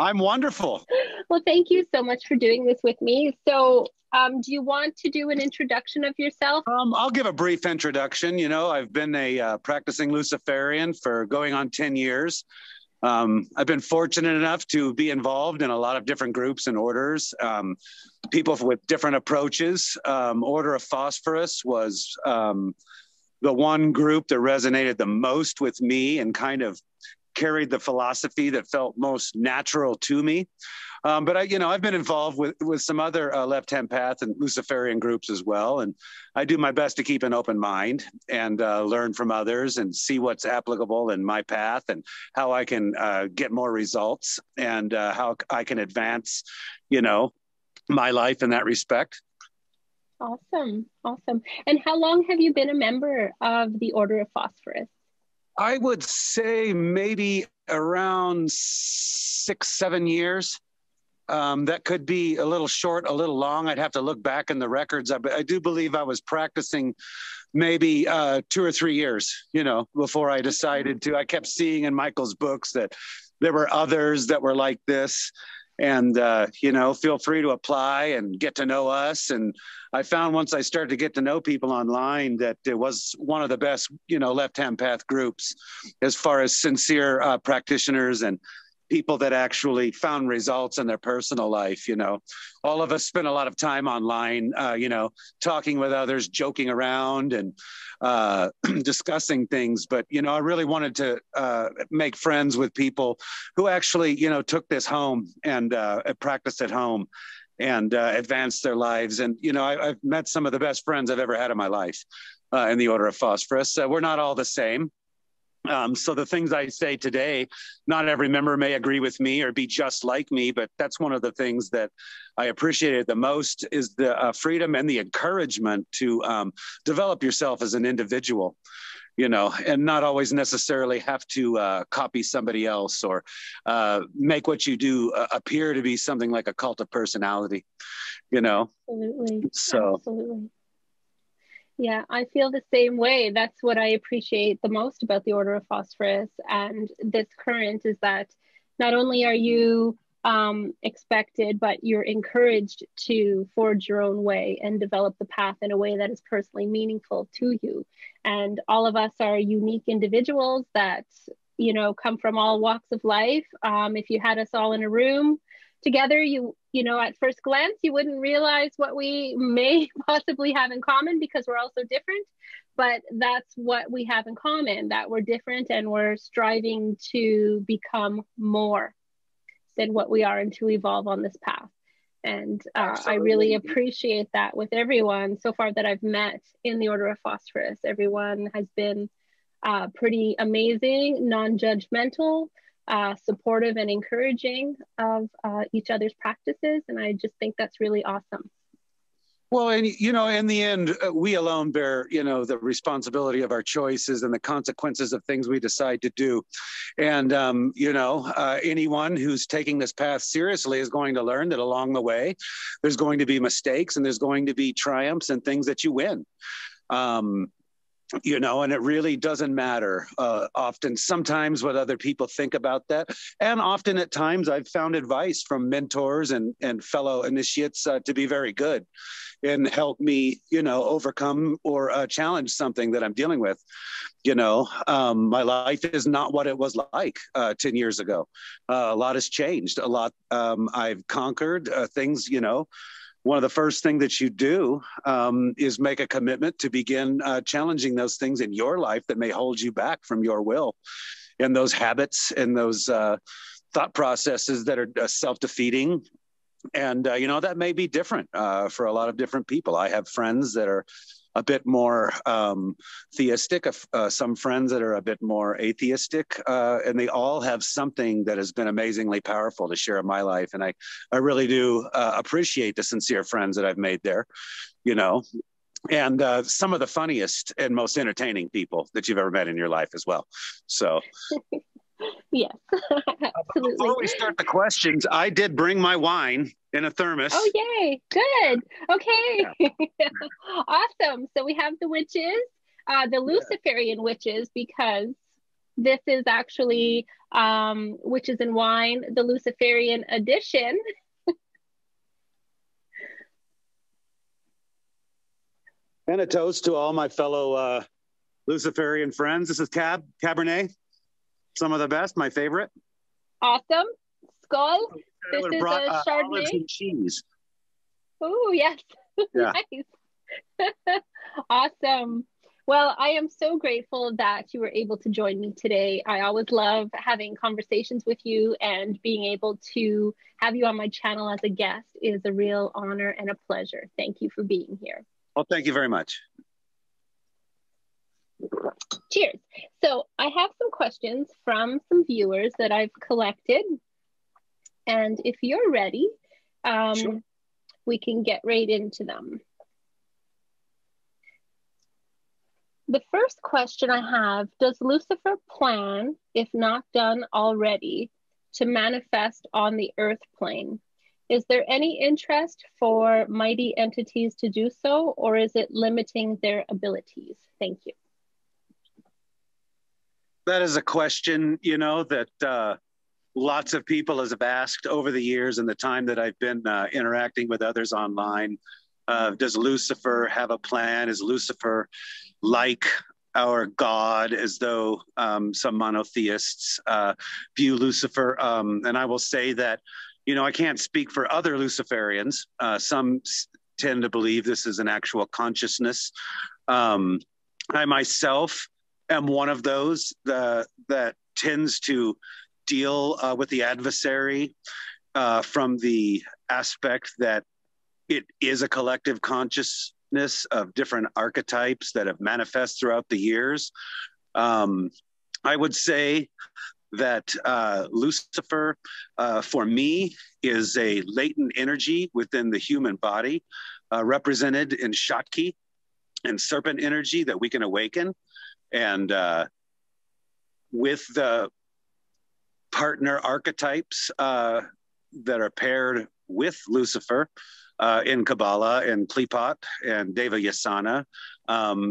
I'm wonderful. Well, thank you so much for doing this with me. So, do you want to do an introduction of yourself? I'll give a brief introduction. I've been a practicing Luciferian for going on 10 years. I've been fortunate enough to be involved in a lot of different groups and orders, people with different approaches. Order of Phosphorus was the one group that resonated the most with me and kind of carried the philosophy that felt most natural to me. But I've been involved with some other left-hand path and Luciferian groups as well. And I do my best to keep an open mind and learn from others and see what's applicable in my path and how I can get more results and how I can advance, my life in that respect. Awesome. Awesome. And how long have you been a member of the Order of Phosphorus? I would say maybe around 6, 7 years. That could be a little short, a little long. I'd have to look back in the records. I do believe I was practicing maybe 2 or 3 years, before I decided to. I kept seeing in Michael's books that there were others that were like this. And, feel free to apply and get to know us. And I found once I started to get to know people online that it was one of the best, left-hand path groups as far as sincere practitioners and people that actually found results in their personal life. All of us spend a lot of time online, talking with others, joking around and discussing things. But, I really wanted to make friends with people who actually, took this home and practiced at home and advanced their lives. And, I've met some of the best friends I've ever had in my life in the Order of Phosphorus. We're not all the same. So the things I say today, not every member may agree with me or be just like me, but that's one of the things that I appreciated the most is the freedom and the encouragement to develop yourself as an individual, and not always necessarily have to copy somebody else or make what you do appear to be something like a cult of personality, Absolutely. So. Absolutely. Yeah, I feel the same way. That's what I appreciate the most about the Order of Phosphorus and this current is that not only are you expected, but you're encouraged to forge your own way and develop the path in a way that is personally meaningful to you. And all of us are unique individuals that, come from all walks of life. If you had us all in a room together, at first glance, you wouldn't realize what we may possibly have in common because we're all so different. But that's what we have in common, that we're different and we're striving to become more than what we are and to evolve on this path. And I really appreciate that with everyone so far that I've met in the Order of Phosphorus. Everyone has been pretty amazing, non-judgmental, supportive and encouraging of each other's practices. And I just think that's really awesome. Well, and, in the end, we alone bear, the responsibility of our choices and the consequences of things we decide to do. And, anyone who's taking this path seriously is going to learn that along the way, there's going to be mistakes and there's going to be triumphs and things that you win. And it really doesn't matter often, sometimes what other people think about that. And often at times I've found advice from mentors and fellow initiates to be very good and help me, overcome or challenge something that I'm dealing with. My life is not what it was like 10 years ago. A lot has changed. A lot I've conquered things, One of the first things that you do is make a commitment to begin challenging those things in your life that may hold you back from your will, and those habits and those thought processes that are self-defeating. And, that may be different for a lot of different people. I have friends that are a bit more theistic, some friends that are a bit more atheistic, and they all have something that has been amazingly powerful to share in my life. And I really do appreciate the sincere friends that I've made there, and some of the funniest and most entertaining people that you've ever met in your life as well. So. Yes, absolutely. Before we start the questions, I did bring my wine in a thermos. Oh, yay. Good. Okay. Yeah. Awesome. So we have the witches, the Luciferian witches, because This is actually Witches and Wine, the Luciferian edition. And a toast to all my fellow Luciferian friends. This is Cabernet. Some of the best, my favorite. Awesome. Skull. This is brought, a Chardonnay. Olives and cheese. Oh, yes. Yeah. Nice. Awesome. Well, I am so grateful that you were able to join me today. I always love having conversations with you, and being able to have you on my channel as a guest is a real honor and a pleasure. Thank you for being here. Well, thank you very much. Cheers. So I have some questions from some viewers that I've collected. And if you're ready, Sure. we can get right into them. The first question I have, does Lucifer plan, if not done already, to manifest on the earth plane? Is there any interest for mighty entities to do so, or is it limiting their abilities? Thank you. That is a question, that lots of people have asked over the years and the time that I've been interacting with others online. Does Lucifer have a plan? Is Lucifer like our God, as though some monotheists view Lucifer? And I will say that, I can't speak for other Luciferians. Some tend to believe this is an actual consciousness. I myself am one of those that tends to deal with the adversary from the aspect that it is a collective consciousness of different archetypes that have manifest throughout the years. I would say that Lucifer, for me, is a latent energy within the human body, represented in Shakti and serpent energy that we can awaken. And with the partner archetypes that are paired with Lucifer in Kabbalah and Klipot and Deva Yasana,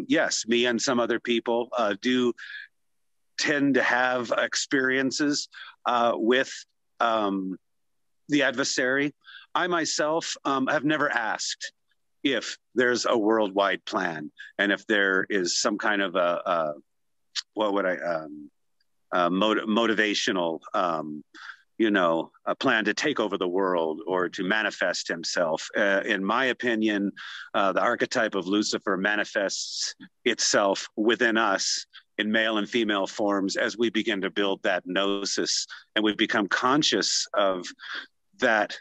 yes, me and some other people do tend to have experiences with the adversary. I myself have never asked if there's a worldwide plan, and if there is some kind of motivational, a plan to take over the world or to manifest himself. In my opinion, the archetype of Lucifer manifests itself within us in male and female forms as we begin to build that gnosis, and we become conscious of that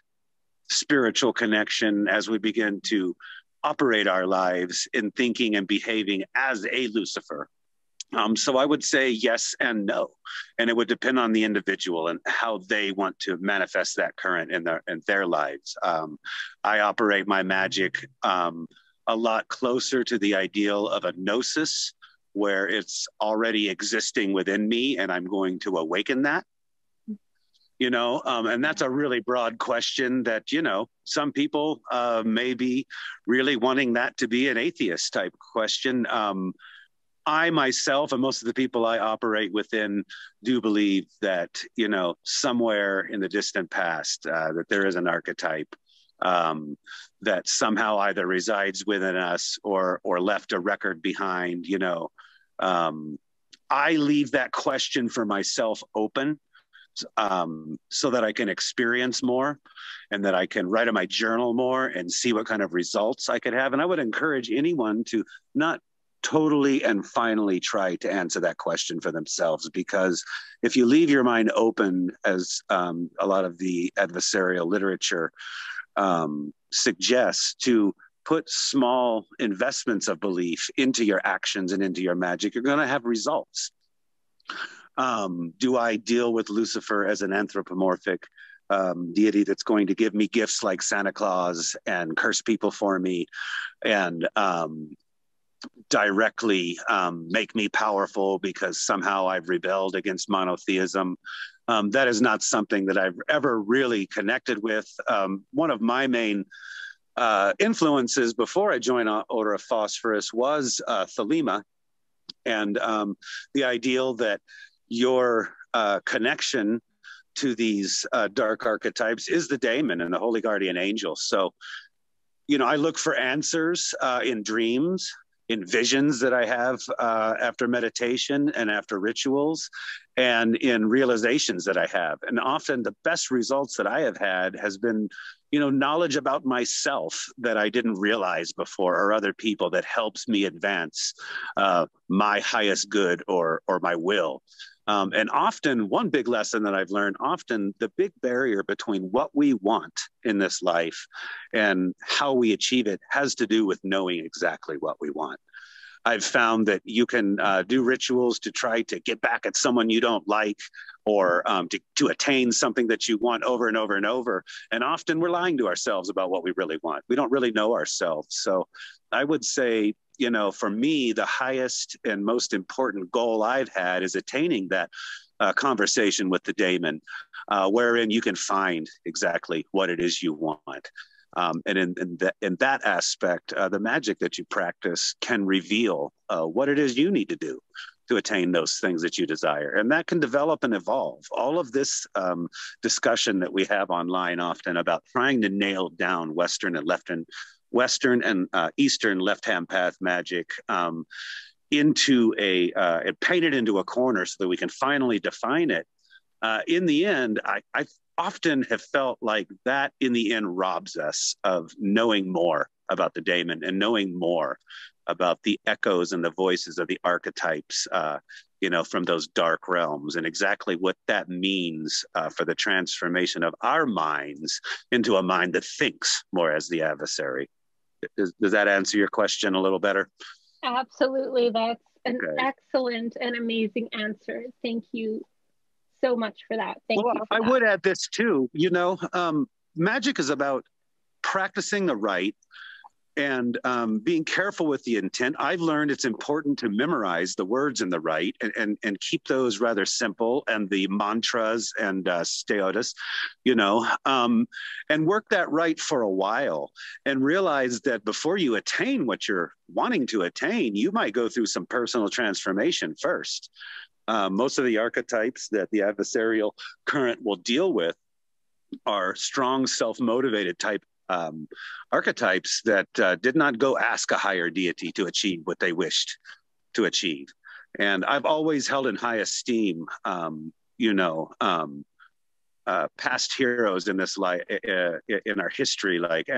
spiritual connection as we begin to operate our lives in thinking and behaving as a Lucifer. So I would say yes and no, and it would depend on the individual and how they want to manifest that current in their lives. I operate my magic a lot closer to the ideal of a gnosis, where it's already existing within me and I'm going to awaken that. And that's a really broad question that, some people may be really wanting that to be an atheist type question. I myself and most of the people I operate within do believe that, somewhere in the distant past, that there is an archetype that somehow either resides within us or left a record behind. I leave that question for myself open, so that I can experience more and that I can write in my journal more and see what kind of results I could have. And I would encourage anyone to not totally and finally try to answer that question for themselves, because if you leave your mind open, as a lot of the adversarial literature suggests, to put small investments of belief into your actions and into your magic, you're going to have results. Do I deal with Lucifer as an anthropomorphic deity that's going to give me gifts like Santa Claus and curse people for me and directly make me powerful because somehow I've rebelled against monotheism? That is not something that I've ever really connected with. One of my main influences before I joined Order of Phosphorus was Thelema, and the ideal that your connection to these dark archetypes is the daemon and the holy guardian angel. So, I look for answers in dreams, in visions that I have after meditation and after rituals, and in realizations that I have. And often the best results that I have had has been, knowledge about myself that I didn't realize before, or other people, that helps me advance my highest good or my will. And often, one big lesson that I've learned, often the big barrier between what we want in this life and how we achieve it has to do with knowing exactly what we want. I've found that you can do rituals to try to get back at someone you don't like, or to attain something that you want over and over and over. And often we're lying to ourselves about what we really want. We don't really know ourselves. So I would say, for me, the highest and most important goal I've had is attaining that conversation with the daemon, wherein you can find exactly what it is you want. And in that aspect, the magic that you practice can reveal what it is you need to do to attain those things that you desire. And that can develop and evolve. All of this discussion that we have online often about trying to nail down Western and Eastern left-hand path magic into and paint it into a corner so that we can finally define it. In the end, I often have felt like that in the end robs us of knowing more about the daemon and knowing more about the echoes and the voices of the archetypes, from those dark realms, and exactly what that means for the transformation of our minds into a mind that thinks more as the adversary. Does that answer your question a little better? Absolutely. That's an excellent and amazing answer. Thank you so much for that. Thank you for I that. would add this too, magic is about practicing the rite and being careful with the intent. I've learned it's important to memorize the words in the rite and keep those rather simple, and the mantras and steotis, and work that rite for a while, and realize that before you attain what you're wanting to attain, you might go through some personal transformation first. Most of the archetypes that the adversarial current will deal with are strong, self-motivated type archetypes that did not go ask a higher deity to achieve what they wished to achieve. And I've always held in high esteem, past heroes in this life, in our history, like,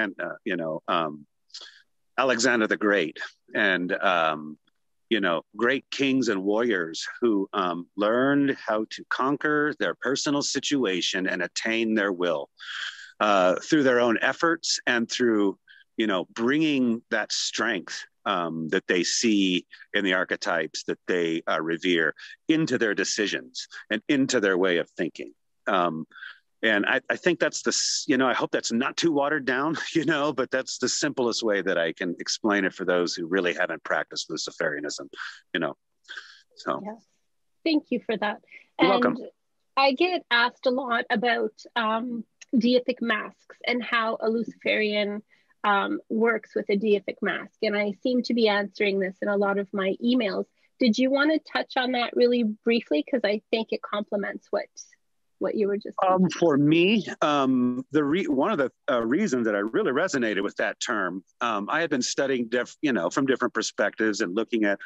Alexander the Great, and great kings and warriors who learned how to conquer their personal situation and attain their will through their own efforts, and through, bringing that strength that they see in the archetypes that they revere into their decisions and into their way of thinking. And I think that's I hope that's not too watered down, but that's the simplest way that I can explain it for those who really haven't practiced Luciferianism, So. Yeah. Thank you for that. You're welcome. I get asked a lot about deific masks and how a Luciferian works with a deific mask. And I seem to be answering this in a lot of my emails. Did you want to touch on that really briefly? Because I think it complements what you were just saying. For me, one of the reasons that I really resonated with that term, I had been studying, from different perspectives, and looking at,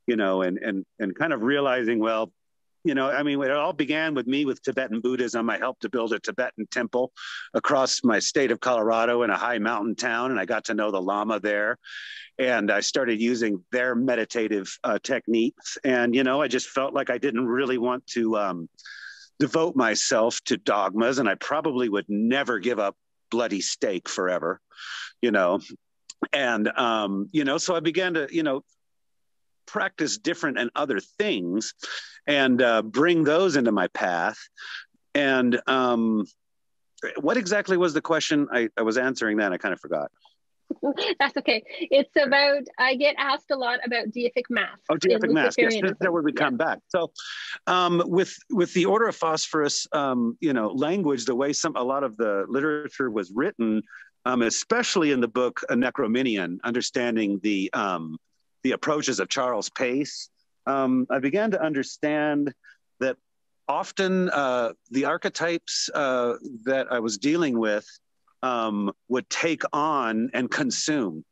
and kind of realizing, well, it all began with me with Tibetan Buddhism. I helped to build a Tibetan temple across my state of Colorado in a high mountain town, and I got to know the Lama there. And I started using their meditative techniques. And, I just felt like I didn't really want to devote myself to dogmas, and I probably would never give up bloody steak forever, And, so I began to, practice different and other things, and bring those into my path. And what exactly was the question? I was answering that, and I kind of forgot. That's okay. It's about, I get asked a lot about deific masks. Oh, deific masks. Yes, that's where we come back. So with the Order of Phosphorus, language, the way a lot of the literature was written, especially in the book Necrominion, understanding the approaches of Charles Pace, I began to understand that often the archetypes that I was dealing with would take on and consume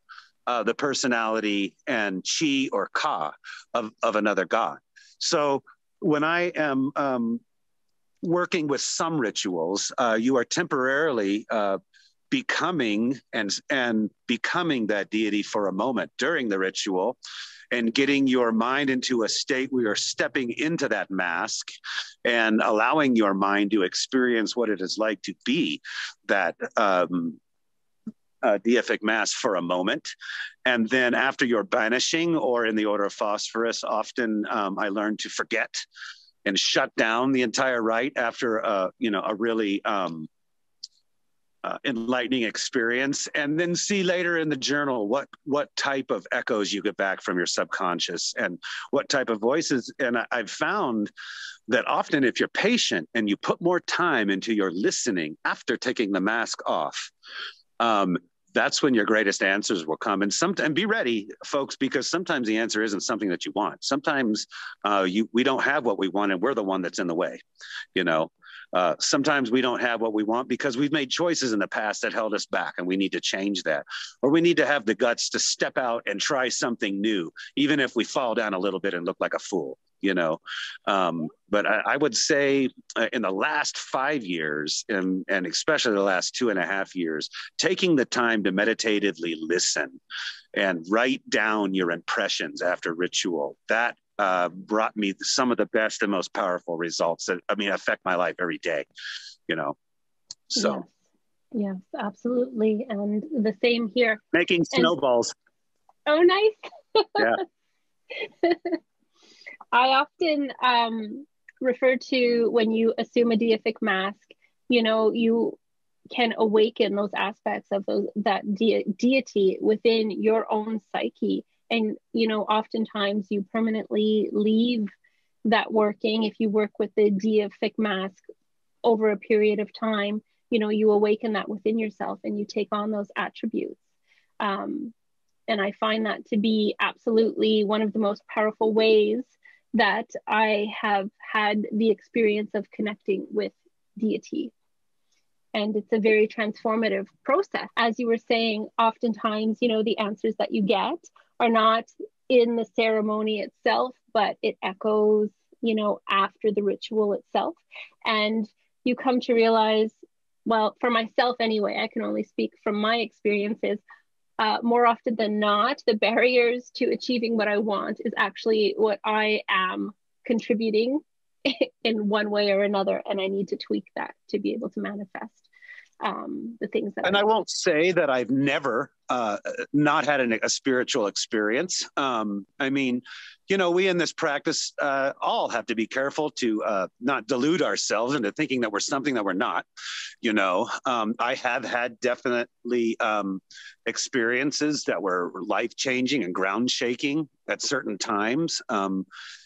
the personality and chi or ka of another god. So when I am working with some rituals, you are temporarily becoming and becoming that deity for a moment during the ritual, and getting your mind into a state where you're stepping into that mask and allowing your mind to experience what it is like to be that deific mask for a moment. And then after your banishing, or in the order of phosphorus, often I learned to forget and shut down the entire rite after a really enlightening experience, and then see later in the journal what type of echoes you get back from your subconscious and what type of voices. And I've found that often if you're patient and you put more time into your listening after taking the mask off, that's when your greatest answers will come. And be ready, folks, because sometimes the answer isn't something that you want. Sometimes we don't have what we want, and we're the one that's in the way. Sometimes we don't have what we want because we've made choices in the past that held us back, and we need to change that. Or we need to have the guts to step out and try something new, even if we fall down a little bit and look like a fool. But I would say in the last 5 years, and especially the last 2.5 years, taking the time to meditatively listen and write down your impressions after ritual, that brought me some of the best and most powerful results that, affect my life every day, So. Yes, absolutely. And the same here. Making snowballs. Oh, nice. Yeah. I often refer to when you assume a deific mask, you can awaken those aspects of that deity within your own psyche. And, oftentimes you permanently leave that working. If you work with the deific mask over a period of time, you awaken that within yourself and you take on those attributes. And I find that to be absolutely one of the most powerful ways that I have had the experience of connecting with deity. And it's a very transformative process. As you were saying, oftentimes, the answers that you get are not in the ceremony itself, but it echoes, after the ritual itself. And you come to realize, well, for myself anyway, I can only speak from my experiences. More often than not, the barriers to achieving what I want is actually what I am contributing in one way or another. And I need to tweak that to be able to manifest the things that I won't say that I've never not had a spiritual experience. We in this practice all have to be careful to not delude ourselves into thinking that we're something that we're not. I have had definitely experiences that were life-changing and ground-shaking at certain times.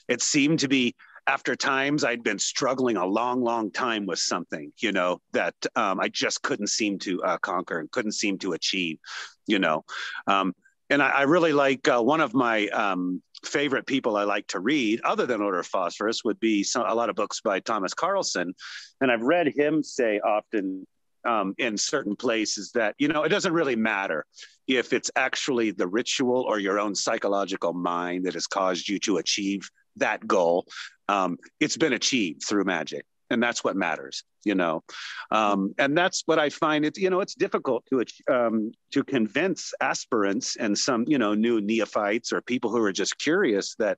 It seemed to be after times I'd been struggling a long, long time with something, that I just couldn't seem to conquer and couldn't seem to achieve, And I really like one of my favorite people I like to read, other than Order of Phosphorus, would be a lot of books by Thomas Carlson. And I've read him say often in certain places that, it doesn't really matter if it's actually the ritual or your own psychological mind that has caused you to achieve that goal. It's been achieved through magic, and that's what matters, and that's what I find. It's difficult to convince aspirants and some new neophytes or people who are just curious that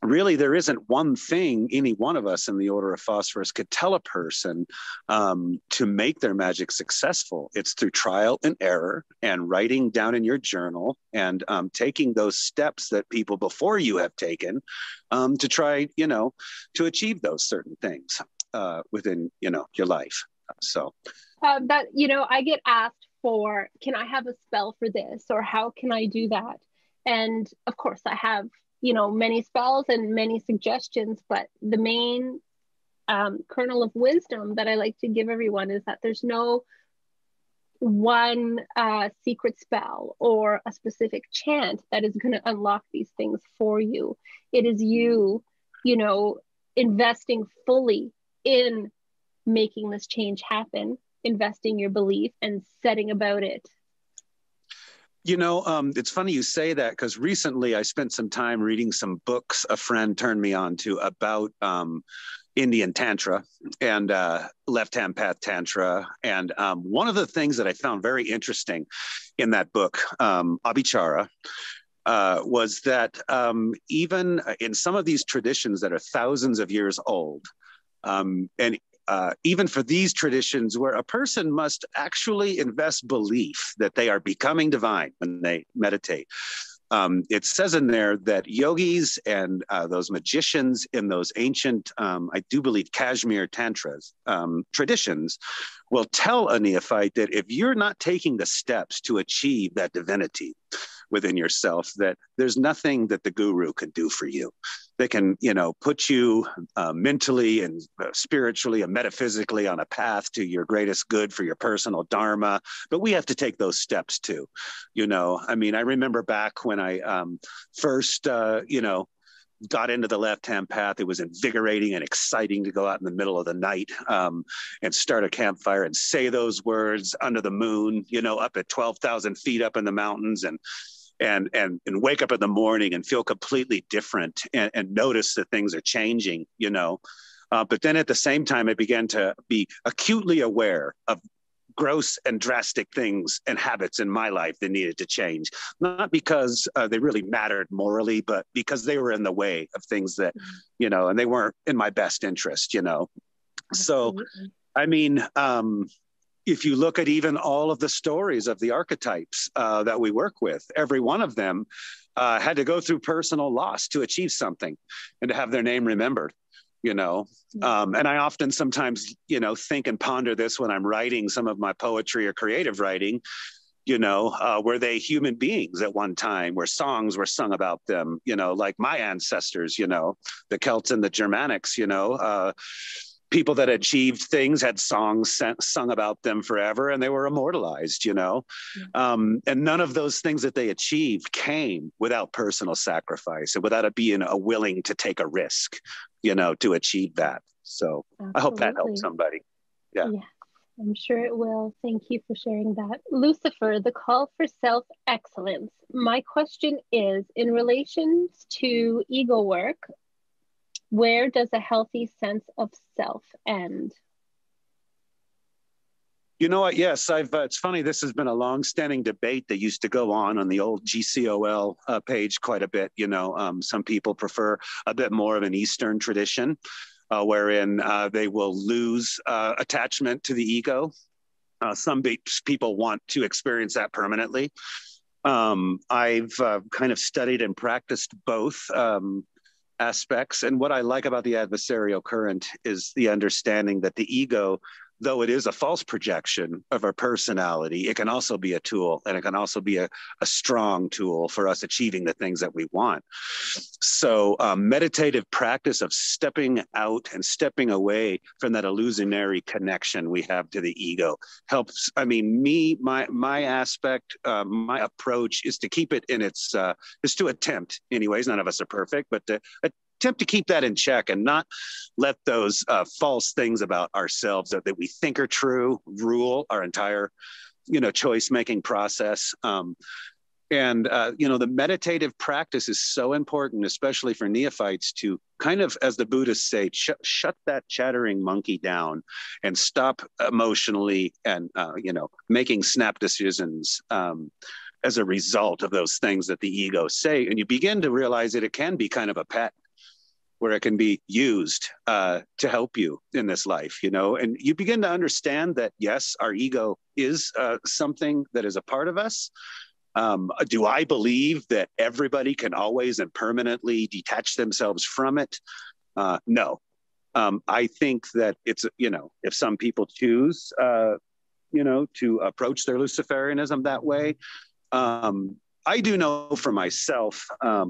really there isn't one thing any one of us in the Order of Phosphorus could tell a person to make their magic successful. It's through trial and error and writing down in your journal and taking those steps that people before you have taken to try, to achieve those certain things within, your life. So that, I get asked for, can I have a spell for this? Or how can I do that? And of course I have, many spells and many suggestions, but the main kernel of wisdom that I like to give everyone is that there's no one secret spell or a specific chant that is going to unlock these things for you. It is you, investing fully in making this change happen, investing your belief and setting about it. It's funny you say that, because recently I spent some time reading some books a friend turned me on to about Indian Tantra and left-hand path Tantra. And one of the things that I found very interesting in that book, Abhichara, was that even in some of these traditions that are thousands of years old, and even for these traditions where a person must actually invest belief that they are becoming divine when they meditate, it says in there that yogis and those magicians in those ancient, I do believe, Kashmir Tantras traditions will tell a neophyte that if you're not taking the steps to achieve that divinity within yourself, that there's nothing that the guru can do for you. They can, put you mentally and spiritually and metaphysically on a path to your greatest good for your personal dharma. But we have to take those steps too. I remember back when I first, got into the left-hand path. It was invigorating and exciting to go out in the middle of the night and start a campfire and say those words under the moon, up at 12,000 feet up in the mountains, and wake up in the morning and feel completely different and notice that things are changing, but then at the same time, I began to be acutely aware of gross and drastic things and habits in my life that needed to change, not because they really mattered morally, but because they were in the way of things that, and they weren't in my best interest, So, if you look at even all of the stories of the archetypes that we work with, every one of them had to go through personal loss to achieve something and to have their name remembered, And I often sometimes, think and ponder this when I'm writing some of my poetry or creative writing, were they human beings at one time where songs were sung about them, like my ancestors, the Celts and the Germanics, people that achieved things had songs sung about them forever, and they were immortalized, and none of those things that they achieved came without personal sacrifice and without it being a willing to take a risk, to achieve that. So absolutely. I hope that helps somebody. Yeah. Yes, I'm sure it will. Thank you for sharing that. Lucifer, the call for self-excellence. My question is, in relation to ego work, where does a healthy sense of self end? You know what? Yes, it's funny. This has been a long-standing debate that used to go on the old GCOL page quite a bit. Some people prefer a bit more of an Eastern tradition, wherein they will lose attachment to the ego. Some people want to experience that permanently. I've kind of studied and practiced both aspects. And what I like about the adversarial current is the understanding that the ego, though it is a false projection of our personality, it can also be a tool, and it can also be a strong tool for us achieving the things that we want. So meditative practice of stepping out and stepping away from that illusionary connection we have to the ego helps. My aspect, my approach is to keep it in its, is to attempt anyways, none of us are perfect, but to attempt to keep that in check and not let those false things about ourselves that we think are true rule our entire, choice-making process. The meditative practice is so important, especially for neophytes, to kind of, as the Buddhists say, shut that chattering monkey down and stop emotionally and, making snap decisions as a result of those things that the ego say. And you begin to realize that it can be kind of a pet, where it can be used to help you in this life, and you begin to understand that, yes, our ego is something that is a part of us. Do I believe that everybody can always and permanently detach themselves from it? No. I think that it's, if some people choose, to approach their Luciferianism that way, I do know for myself,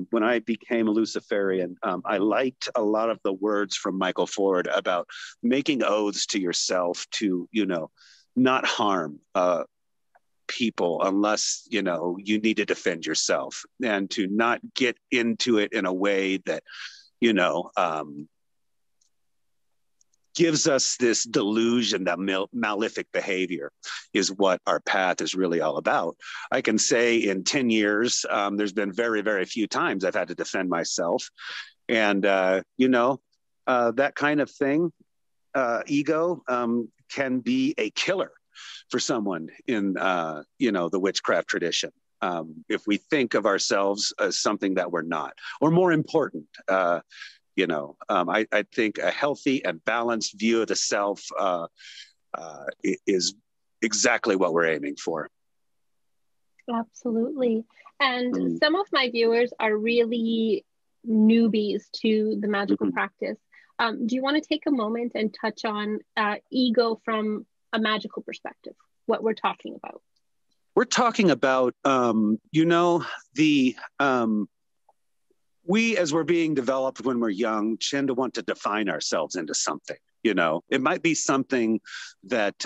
when I became a Luciferian, I liked a lot of the words from Michael Ford about making oaths to yourself to, not harm people unless, you need to defend yourself, and to not get into it in a way that, gives us this delusion that malefic behavior is what our path is really all about. I can say in 10 years, there's been very, very few times I've had to defend myself. And, that kind of thing, ego can be a killer for someone in, the witchcraft tradition. If we think of ourselves as something that we're not, or more important, I think a healthy and balanced view of the self is exactly what we're aiming for. Absolutely. And some of my viewers are really newbies to the magical practice. Do you want to take a moment and touch on ego from a magical perspective, what we're talking about? We're talking about, we, as we're being developed when we're young, tend to want to define ourselves into something. It might be something that,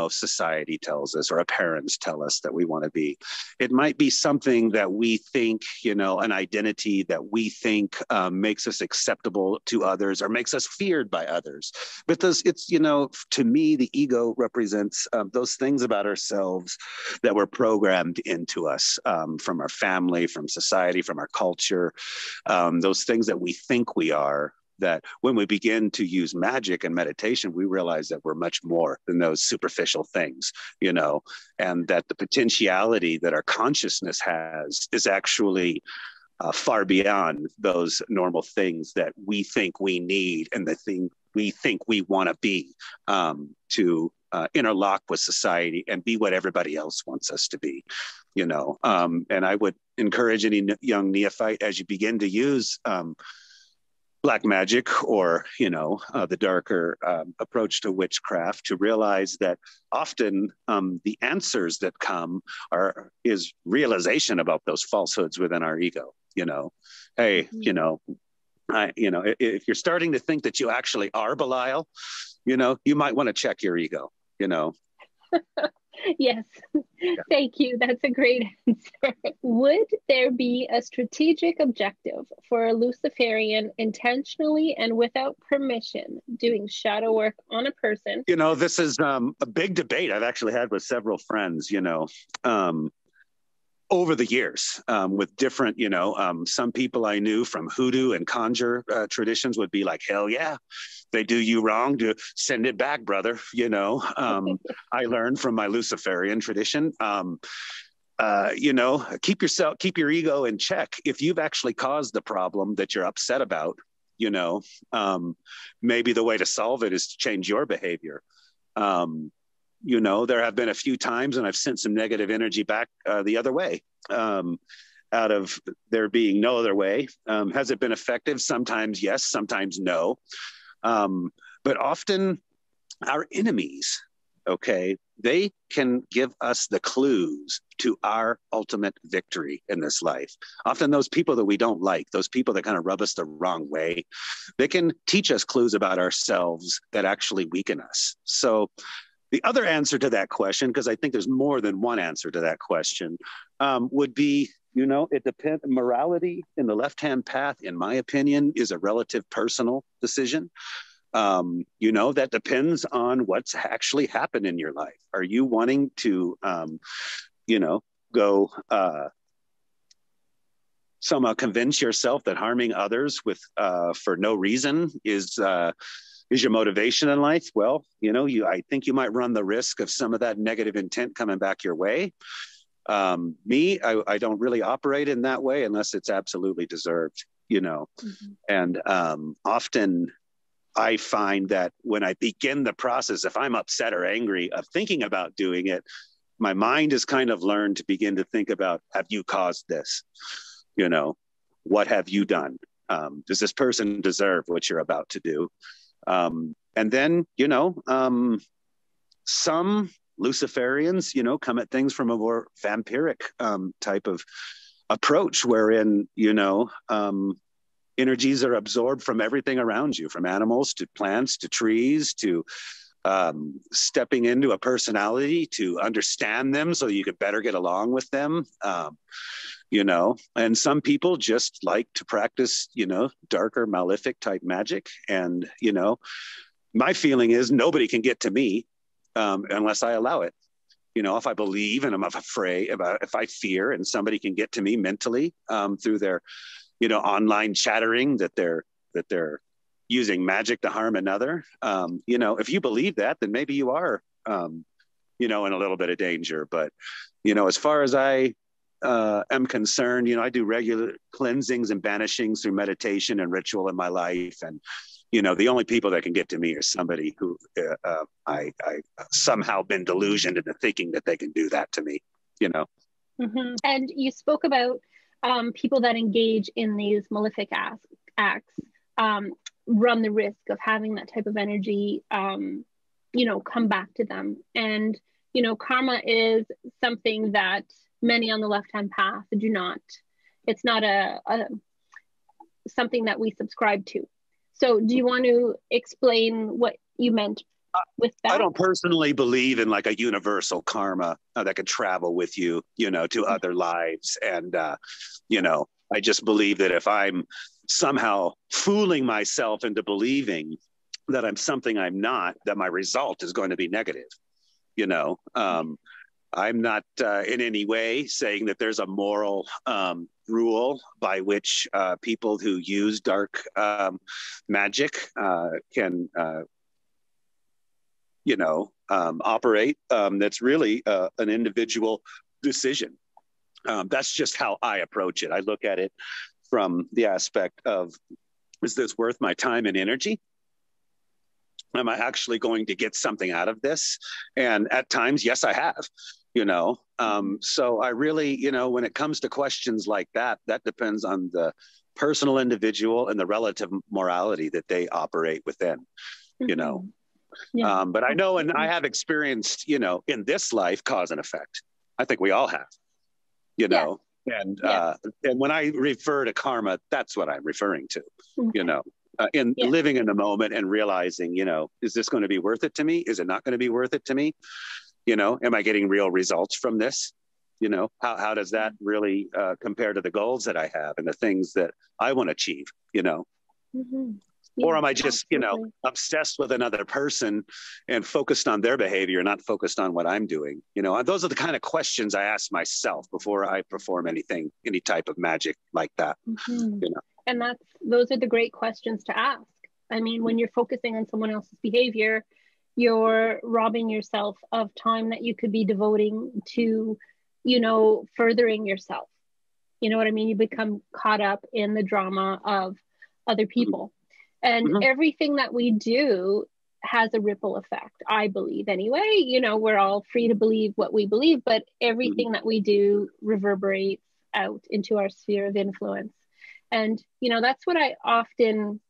society tells us or our parents tell us that we want to be. It might be something that we think, an identity that we think makes us acceptable to others or makes us feared by others. But to me, the ego represents those things about ourselves that were programmed into us from our family, from society, from our culture, those things that we think we are, that when we begin to use magic and meditation, we realize that we're much more than those superficial things, and that the potentiality that our consciousness has is actually far beyond those normal things that we think we need and the thing we think we want to be to interlock with society and be what everybody else wants us to be, and I would encourage any young neophyte, as you begin to use black magic or, the darker approach to witchcraft, to realize that often the answers that come is realization about those falsehoods within our ego. Hey, if you're starting to think that you actually are Belial, you might want to check your ego, Yes, thank you. That's a great answer. Would there be a strategic objective for a Luciferian intentionally and without permission doing shadow work on a person? This is a big debate I've actually had with several friends, over the years with different, some people I knew from hoodoo and conjure traditions would be like, hell yeah, they do you wrong, to send it back, brother. I learned from my Luciferian tradition, keep your ego in check. If you've actually caused the problem that you're upset about, maybe the way to solve it is to change your behavior. There have been a few times and I've sent some negative energy back the other way, out of there being no other way. Has it been effective? Sometimes yes, sometimes no. But often our enemies, they can give us the clues to our ultimate victory in this life. Often those people that we don't like, those people that kind of rub us the wrong way, they can teach us clues about ourselves that actually weaken us. So the other answer to that question, because I think there's more than one answer to that question, would be, it depends. Morality in the left-hand path, in my opinion, is a relative personal decision. That depends on what's actually happened in your life. Are you wanting to, go somehow convince yourself that harming others for no reason is your motivation in life? Well, I think you might run the risk of some of that negative intent coming back your way. I don't really operate in that way unless it's absolutely deserved, and often I find that when I begin the process, if I'm upset or angry of thinking about doing it, my mind has kind of learned to begin to think about, have you caused this? What have you done? Does this person deserve what you're about to do? And then, some Luciferians, come at things from a more vampiric type of approach, wherein, energies are absorbed from everything around you, from animals to plants to trees to stepping into a personality to understand them so you could better get along with them. And some people just like to practice, darker malefic type magic. And, my feeling is nobody can get to me unless I allow it. You know, if I believe and I'm afraid about, if I fear and somebody can get to me mentally through their, you know, online chattering that they're using magic to harm another. You know, if you believe that, then maybe you are, you know, in a little bit of danger. But, you know, as far as I am concerned, you know, I do regular cleansings and banishings through meditation and ritual in my life. And, you know, the only people that can get to me are somebody who I somehow been delusioned into thinking that they can do that to me, you know. Mm-hmm. And you spoke about people that engage in these malefic acts run the risk of having that type of energy, you know, come back to them. And, you know, karma is something that many on the left-hand path do not. It's not a something that we subscribe to. So do you want to explain what you meant with that? I don't personally believe in like a universal karma that could travel with you, you know, to other lives. And, you know, I just believe that if I'm somehow fooling myself into believing that I'm something I'm not, that my result is going to be negative, you know. I'm not in any way saying that there's a moral rule by which people who use dark magic can, you know, operate. That's really an individual decision. That's just how I approach it. I look at it from the aspect of, is this worth my time and energy? Am I actually going to get something out of this? And at times, yes, I have, you know. So I really, you know, when it comes to questions like that, that depends on the personal individual and the relative morality that they operate within, you know. Yeah, but I know, and I have experienced, you know, in this life, cause and effect. I think we all have, you know. And when I refer to karma, that's what I'm referring to, you know. In living in the moment and realizing, you know, is this going to be worth it to me? Is it not going to be worth it to me? You know, am I getting real results from this? You know, how does that really compare to the goals that I have and the things that I want to achieve, you know? Or am I just, you know, obsessed with another person and focused on their behavior, not focused on what I'm doing? You know, those are the kind of questions I ask myself before I perform anything, any type of magic like that, you know? And those are the great questions to ask. I mean, when you're focusing on someone else's behavior, you're robbing yourself of time that you could be devoting to, you know, furthering yourself. You know what I mean? You become caught up in the drama of other people. And everything that we do has a ripple effect, I believe anyway. You know, we're all free to believe what we believe, but everything that we do reverberates out into our sphere of influence. And, you know, that's what I often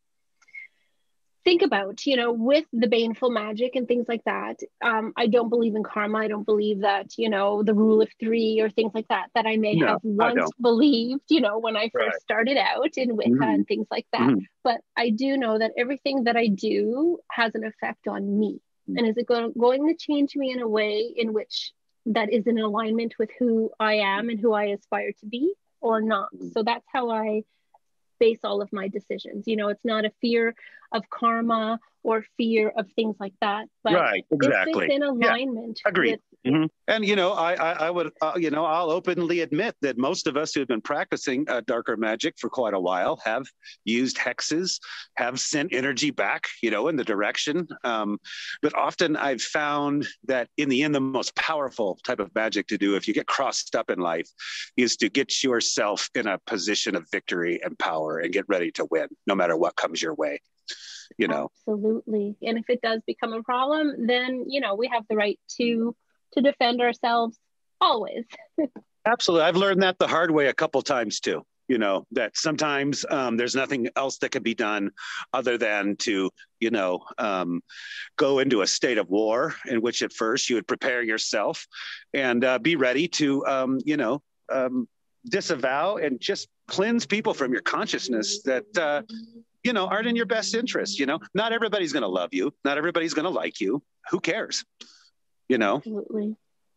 think about, you know, with the baneful magic and things like that. I don't believe in karma. I don't believe that, you know, the rule of three or things like that, that I may have once believed, you know, when I first started out in Wicca and things like that. But I do know that everything that I do has an effect on me. And is it going to change me in a way in which that is in alignment with who I am and who I aspire to be or not? So that's how I base all of my decisions. You know, it's not a fear of karma or fear of things like that, but it's in alignment. Agreed. And, you know, I would, you know, I'll openly admit that most of us who have been practicing darker magic for quite a while have used hexes, have sent energy back, you know, in the direction. But often I've found that in the end, the most powerful type of magic to do if you get crossed up in life is to get yourself in a position of victory and power and get ready to win, no matter what comes your way. You know, absolutely. And if it does become a problem, then, you know, we have the right to defend ourselves always. Absolutely. I've learned that the hard way a couple times too, you know, that sometimes there's nothing else that can be done other than to, you know, go into a state of war in which at first you would prepare yourself and be ready to, you know, disavow and just cleanse people from your consciousness that, you know, aren't in your best interest. You know, not everybody's going to love you. Not everybody's going to like you. Who cares? You know, absolutely.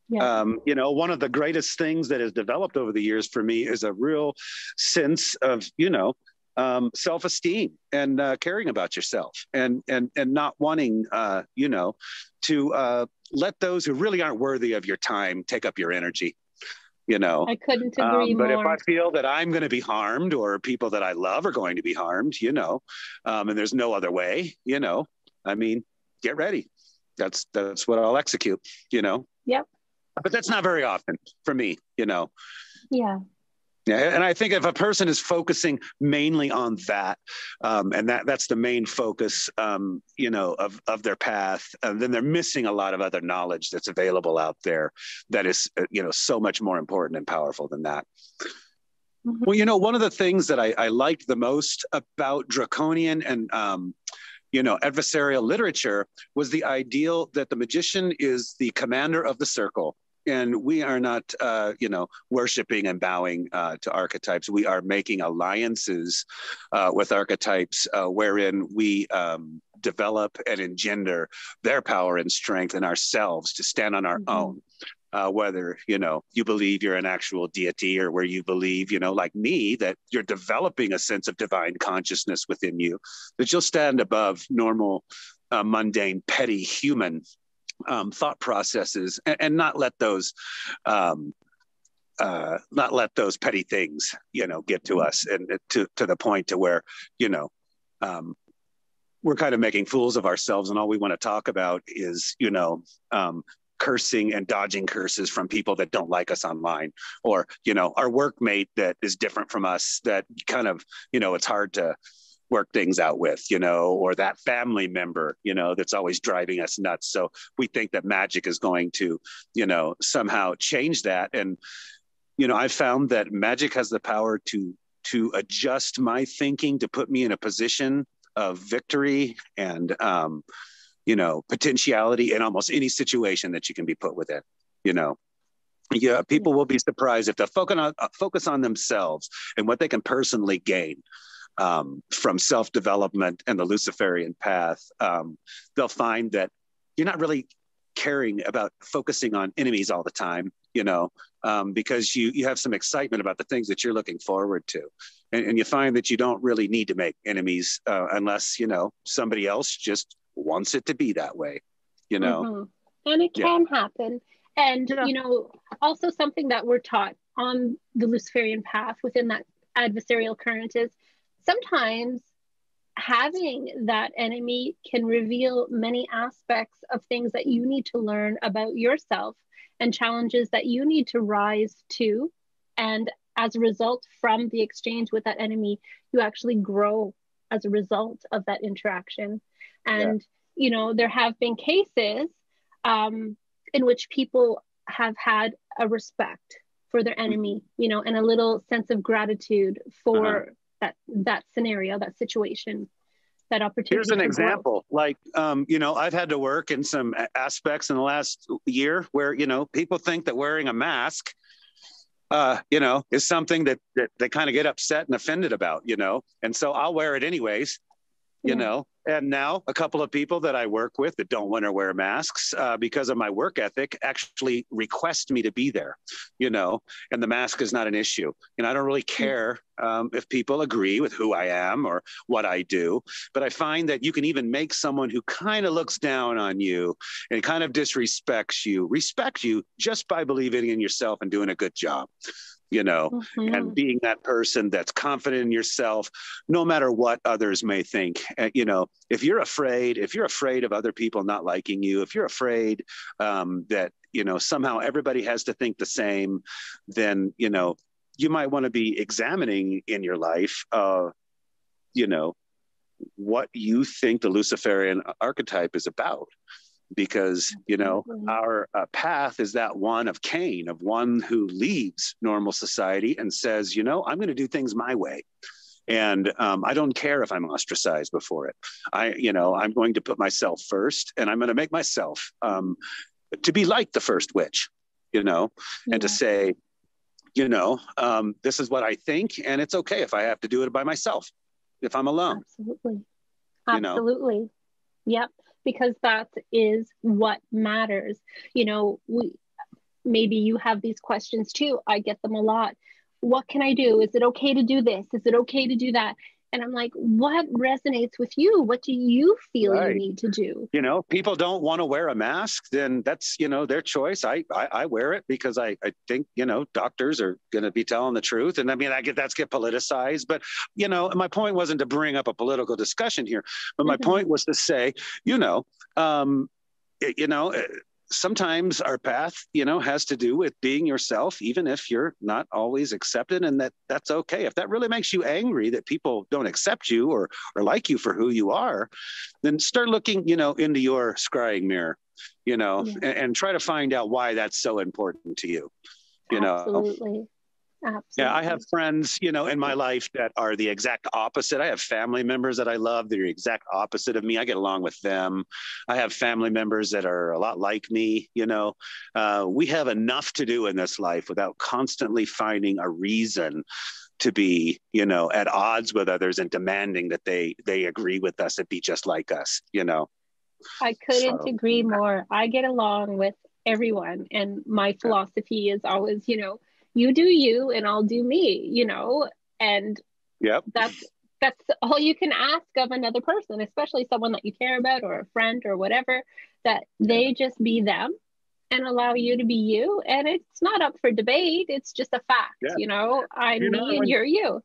Yeah. You know, one of the greatest things that has developed over the years for me is a real sense of, you know, self-esteem and caring about yourself, and not wanting, to let those who really aren't worthy of your time take up your energy. I couldn't agree But if more. I feel that I'm going to be harmed, or people that I love are going to be harmed, and there's no other way, I mean, get ready. That's what I'll execute, Yep. But that's not very often for me, Yeah. Yeah, and I think if a person is focusing mainly on that, and that's the main focus, of their path, then they're missing a lot of other knowledge that's available out there that is, so much more important and powerful than that. Mm-hmm. Well, one of the things that I liked the most about Draconian and adversarial literature was the ideal that the magician is the commander of the circle. And we are not, worshiping and bowing to archetypes. We are making alliances with archetypes wherein we develop and engender their power and strength in ourselves to stand on our own. Whether, you believe you're an actual deity, or where you believe, like me, that you're developing a sense of divine consciousness within you, that you'll stand above normal, mundane, petty human thought processes, and not let those petty things, get to us, and to the point to where, we're kind of making fools of ourselves, and all we want to talk about is, cursing and dodging curses from people that don't like us online, or, our workmate that is different from us, that kind of, it's hard to work things out with, or that family member, that's always driving us nuts. So we think that magic is going to, somehow change that. And, I found that magic has the power to adjust my thinking, to put me in a position of victory and, potentiality in almost any situation that you can be put within. Yeah, people will be surprised if they focus on themselves and what they can personally gain from self-development and the Luciferian path. They'll find that you're not really caring about focusing on enemies all the time, because you have some excitement about the things that you're looking forward to. And you find that you don't really need to make enemies unless, somebody else just wants it to be that way, And it can happen. And, also something that we're taught on the Luciferian path within that adversarial current is sometimes having that enemy can reveal many aspects of things that you need to learn about yourself, and challenges that you need to rise to. And as a result, from the exchange with that enemy, you actually grow as a result of that interaction. And, there have been cases in which people have had a respect for their enemy, and a little sense of gratitude for that scenario, that situation, that opportunity. Here's an example. Like, I've had to work in some aspects in the last year where, people think that wearing a mask, is something that they kind of get upset and offended about, and so I'll wear it anyways, and now a couple of people that I work with that don't want to wear masks because of my work ethic actually request me to be there, and the mask is not an issue. And I don't really care if people agree with who I am or what I do, but I find that you can even make someone who kind of looks down on you and kind of disrespects you, respect you just by believing in yourself and doing a good job. And being that person that's confident in yourself, no matter what others may think. If you're afraid of other people not liking you, if you're afraid that, somehow everybody has to think the same, then, you might want to be examining in your life, what you think the Luciferian archetype is about. Because, our path is that one of Cain, of one who leaves normal society and says, I'm going to do things my way. And I don't care if I'm ostracized before it. I'm going to put myself first, and I'm going to make myself to be like the first witch, and to say, this is what I think, and it's okay if I have to do it by myself, if I'm alone. Absolutely. Yep. Because that is what matters. Maybe you have these questions too. I get them a lot. What can I do? Is it okay to do this? Is it okay to do that? And I'm like, what resonates with you? What do you feel you Right. need to do? You know, people don't want to wear a mask, then that's, you know, their choice. I wear it because I think, you know, doctors are going to be telling the truth. And I mean, that's get politicized, but, you know, my point wasn't to bring up a political discussion here, but my Mm-hmm. point was to say, you know, you know, sometimes our path, you know, has to do with being yourself, even if you're not always accepted, and that's okay. If that really makes you angry that people don't accept you or like you for who you are, then start looking, you know, into your scrying mirror, you know, Yeah, and try to find out why that's so important to you, you know. absolutely. Yeah, I have Absolutely. friends, you know, in my life that are the exact opposite. I have family members that I love. They're the exact opposite of me. I get along with them. I have family members that are a lot like me. You know, we have enough to do in this life without constantly finding a reason to be, you know, at odds with others and demanding that they agree with us and be just like us. You know, I couldn't so agree more. I get along with everyone, and my yeah. philosophy is always, you do you and I'll do me, and Yep. that's that's all you can ask of another person, especially someone that you care about or a friend or whatever, that Yeah. they just be them and allow you to be you. And it's not up for debate. It's just a fact, Yeah. I'm You know, me and you're you.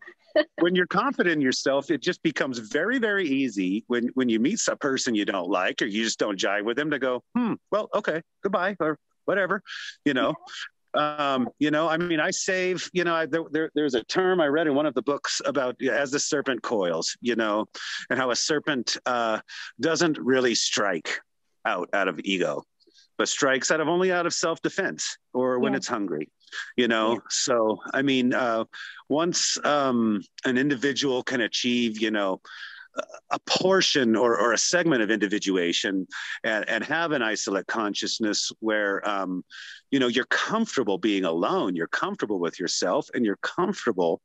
when you're confident in yourself, it just becomes very, very easy when you meet a person you don't like or you just don't jive with them to go, well, okay, goodbye or whatever, you know. You know, I mean, I save, you know, there's a term I read in one of the books about as the serpent coils, you know, and how a serpent doesn't really strike out of ego, but strikes out of self-defense or when Yeah, it's hungry, you yeah, know. So I mean, once an individual can achieve, you know, a portion or a segment of individuation and have an isolate consciousness where you know, you're comfortable being alone, you're comfortable with yourself, and you're comfortable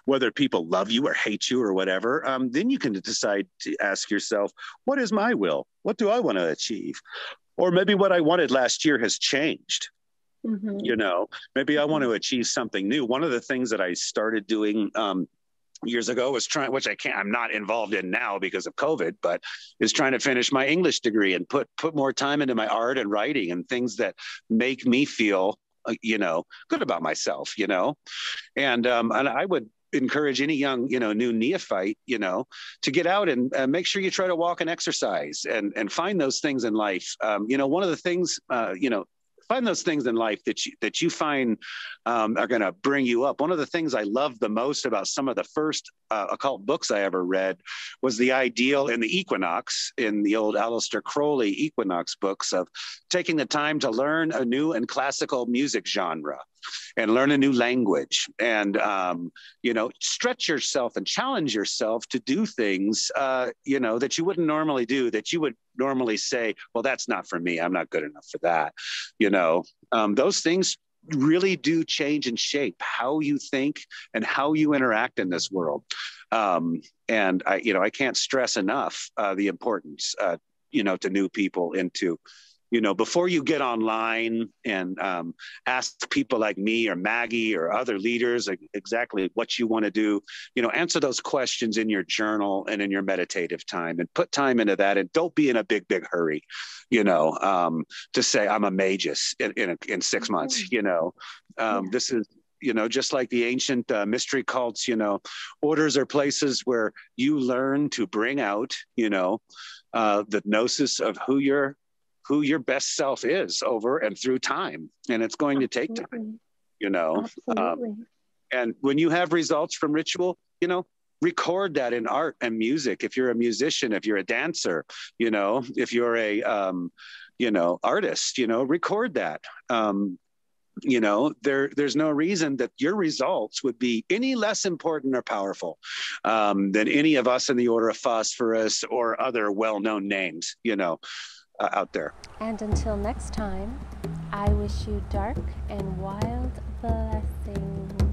whether people love you or hate you or whatever, then you can decide to ask yourself, what is my will? What do I want to achieve? Or maybe what I wanted last year has changed. mm-hmm, You know, maybe I want mm-hmm. to achieve something new. One of the things that I started doing years ago was trying, which I'm not involved in now because of COVID, but is trying to finish my English degree and put more time into my art and writing and things that make me feel, you know, good about myself, you know. And I would encourage any young, you know, new neophyte, you know, to get out and make sure you try to walk and exercise and find those things in life. You know, one of the things, you know, find those things in life that you find are going to bring you up. One of the things I loved the most about some of the first occult books I ever read was the ideal in the equinox, in the old Aleister Crowley equinox books, of taking the time to learn a new and classical music genre and learn a new language and you know, stretch yourself and challenge yourself to do things you know, that you wouldn't normally do, that you would normally say, well, that's not for me, I'm not good enough for that, you know. Those things really do change and shape how you think and how you interact in this world. And I, you know, I can't stress enough the importance you know, to new people into, you know, before you get online and ask people like me or Maggie or other leaders like exactly what you want to do, you know, answer those questions in your journal and in your meditative time and put time into that. And don't be in a big hurry, you know, to say I'm a magus in 6 months, you know. Yeah, This is, you know, just like the ancient mystery cults, you know, orders are places where you learn to bring out, you know, the gnosis of who your best self is over and through time. And it's going to take time, absolutely. you know. Absolutely. And when you have results from ritual, you know, record that in art and music. If you're a musician, if you're a dancer, you know, if you're a, you know, artist, you know, record that. You know, there's no reason that your results would be any less important or powerful than any of us in the Order of Phosphorus or other well-known names, you know, out there. And until next time, I wish you dark and wild blessings.